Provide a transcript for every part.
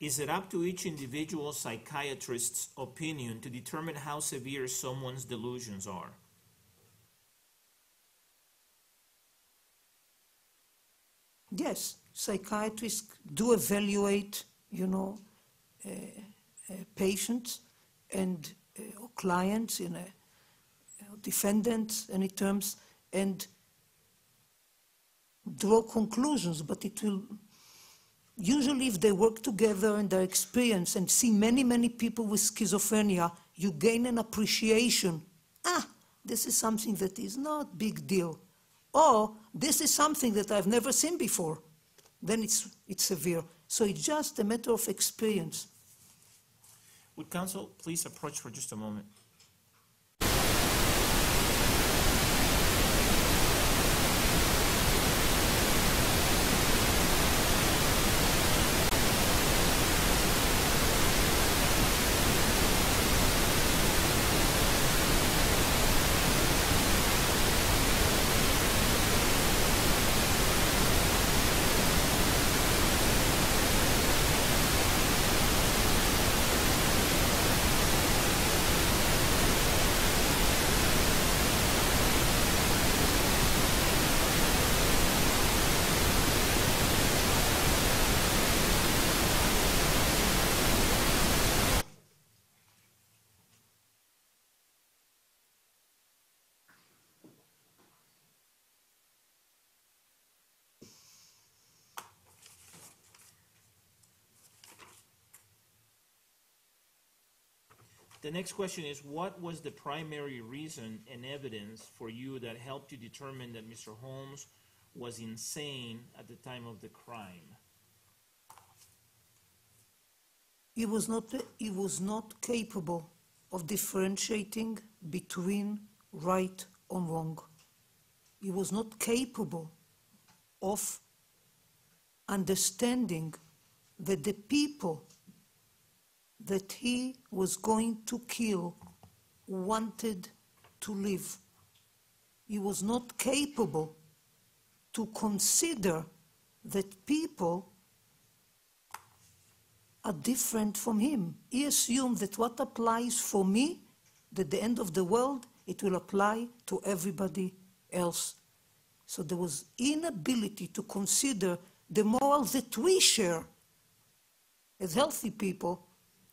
Is it up to each individual psychiatrist's opinion to determine how severe someone's delusions are? Yes, psychiatrists do evaluate, patients and or clients in defendants, any terms, and draw conclusions, but it will, usually if they work together and their experience and see many, many people with schizophrenia, you gain an appreciation. This is something that is not big deal. Or this is something that I've never seen before. Then it's severe. So it's just a matter of experience. Would counsel please approach for just a moment? The next question is, what was the primary reason and evidence for you that helped you determine that Mr. Holmes was insane at the time of the crime? He was not capable of differentiating between right or wrong. He was not capable of understanding that the people that he was going to kill wanted to live. He was not capable to consider that people are different from him. He assumed that what applies for me, at the end of the world, it will apply to everybody else. So there was inability to consider the morals that we share as healthy people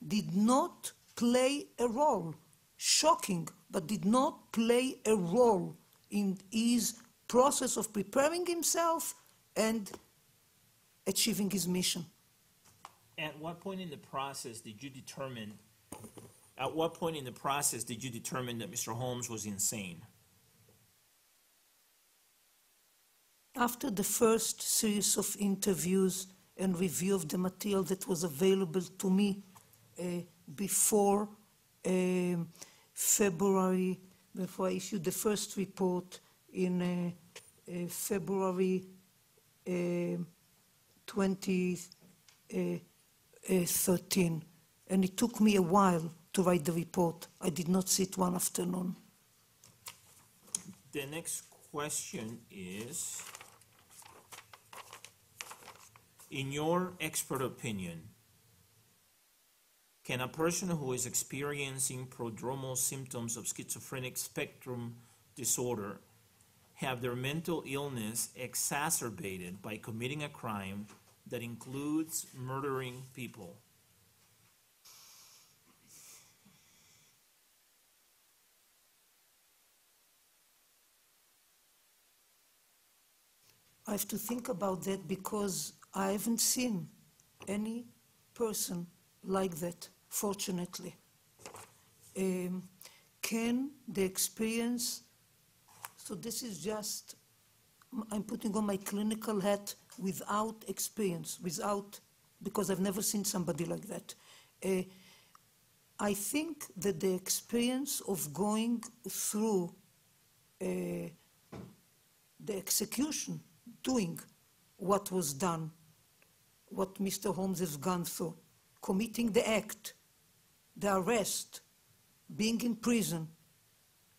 did not play a role. Shocking, but did not play a role in his process of preparing himself and achieving his mission. At what point in the process did you determine that Mr. Holmes was insane? After the first series of interviews and review of the material that was available to me before February, before I issued the first report in February 2013, and it took me a while to write the report. I did not sit one afternoon. The next question is, in your expert opinion, can a person who is experiencing prodromal symptoms of schizophrenic spectrum disorder have their mental illness exacerbated by committing a crime that includes murdering people? I have to think about that because I haven't seen any person like that, fortunately. Can the experience, so this is just, I'm putting on my clinical hat without experience, because I've never seen somebody like that. I think that the experience of going through the execution, doing what was done, what Mr. Holmes has gone through, committing the act, the arrest, being in prison,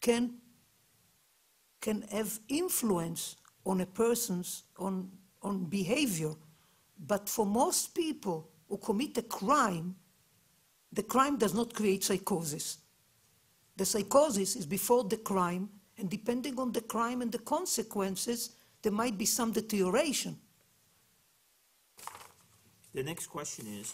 can have influence on a person's on behavior. But for most people who commit a crime, the crime does not create psychosis. The psychosis is before the crime, and depending on the crime and the consequences, there might be some deterioration. The next question is,